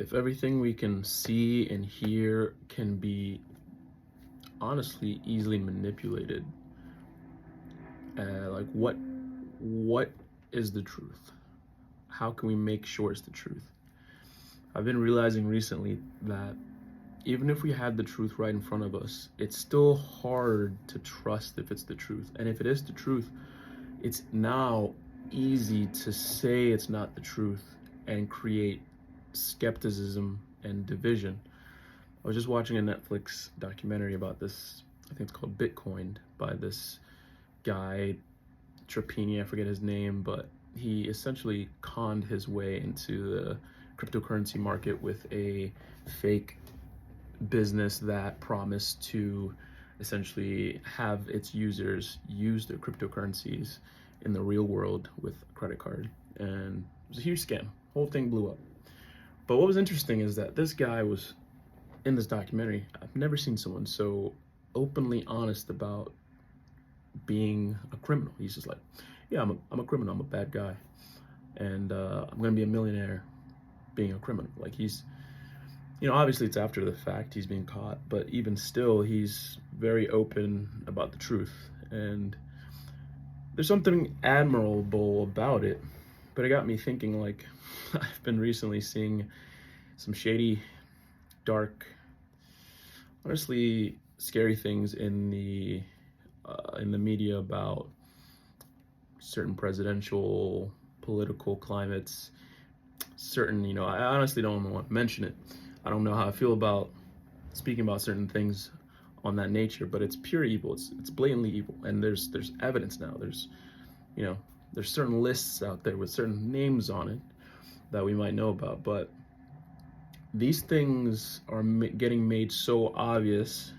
if everything we can see and hear can be honestly easily manipulated, like what is the truth? How can we make sure it's the truth? I've been realizing recently that even if we had the truth right in front of us, it's still hard to trust if it's the truth. And if it is the truth, it's now easy to say it's not the truth and create skepticism and division. I was just watching a Netflix documentary about this. I think it's called Bitcoin, by this guy, Trapani, I forget his name, but he essentially conned his way into the cryptocurrency market with a fake business that promised to essentially have its users use their cryptocurrencies in the real world with a credit card. And it was a huge scam. Whole thing blew up. But what was interesting is that this guy was in this documentary. I've never seen someone so openly honest about being a criminal. He's just like, yeah, I'm a criminal. I'm a bad guy, and I'm gonna be a millionaire being a criminal. Like, he's, obviously it's after the fact, he's being caught, but even still, he's very open about the truth. And there's something admirable about it, but it got me thinking, like, I've been recently seeing some shady, dark, honestly scary things in the media about certain presidential political climates, certain, I honestly don't want to mention it. I don't know how I feel about speaking about certain things on that nature, but it's pure evil. It's blatantly evil, and there's evidence now. There's certain lists out there with certain names on it that we might know about, but these things are getting made so obvious.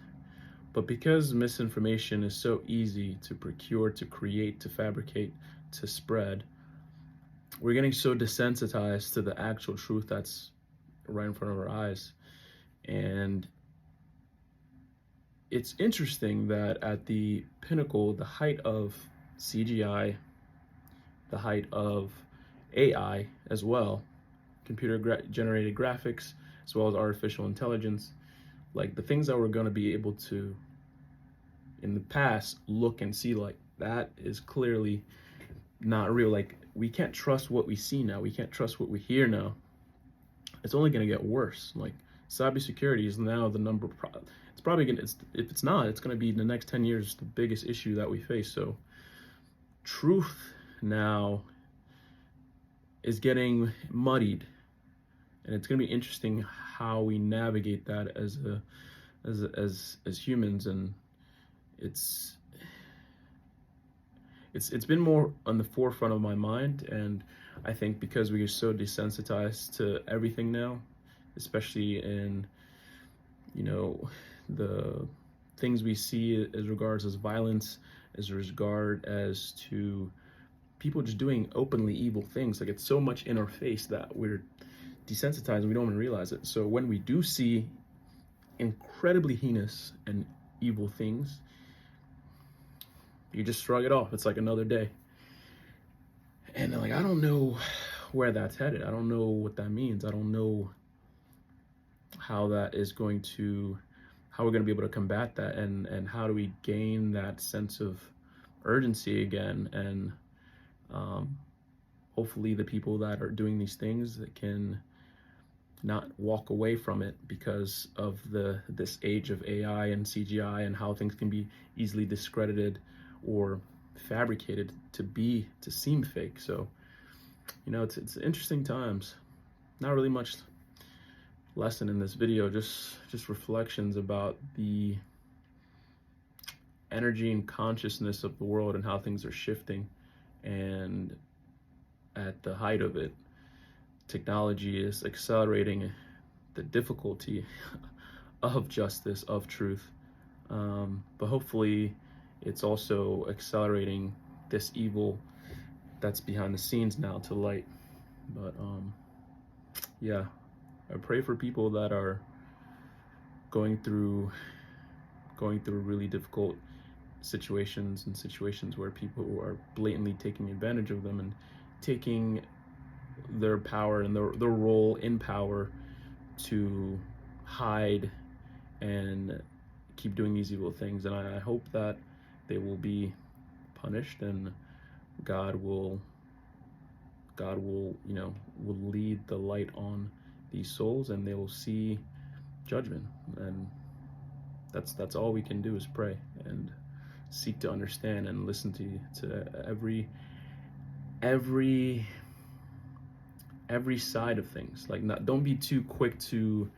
But because misinformation is so easy to procure, to create, to fabricate, to spread, we're getting so desensitized to the actual truth that's right in front of our eyes. And it's interesting that at the pinnacle, the height of CGI, the height of AI as well, computer-generated graphics, as well as artificial intelligence, like the things that we're going to be able to, in the past, look and see, like, that is clearly not real. Like, we can't trust what we see now. We can't trust what we hear now. It's only going to get worse. Like, cybersecurity is now the number. It's probably going to, if it's not, it's going to be in the next 10 years the biggest issue that we face. So truth now is getting muddied, and it's going to be interesting how we navigate that as humans. And it's been more on the forefront of my mind, and I think because we are so desensitized to everything now, especially in the things we see as regards as violence, as regard as to people just doing openly evil things. Like, it's so much in our face that we're desensitized and we don't even realize it. So when we do see incredibly heinous and evil things, you just shrug it off. It's like another day. And like, I don't know where that's headed. I don't know what that means. I don't know how we're going to be able to combat that, and how do we gain that sense of urgency again. And hopefully the people that are doing these things that can not walk away from it because of this age of AI and CGI, and how things can be easily discredited or fabricated to seem fake. So it's interesting times. Not really much lesson in this video, just reflections about the energy and consciousness of the world and how things are shifting. And at the height of it, technology is accelerating the difficulty of justice, of truth, but hopefully it's also accelerating this evil that's behind the scenes now to light. But yeah, I pray for people that are going through really difficult situations, and situations where people are blatantly taking advantage of them and taking their power and their role in power to hide and keep doing these evil things. And I hope that they will be punished, and God will will lead the light on these souls, and they will see judgment. And that's all we can do, is pray and seek to understand and listen to every side of things. Like, don't be too quick to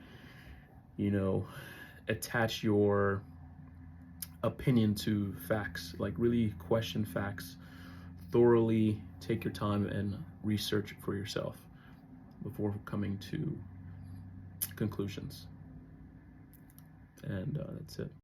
attach your opinion to facts. Like, really question facts thoroughly. Take your time and research for yourself before coming to conclusions. And that's it.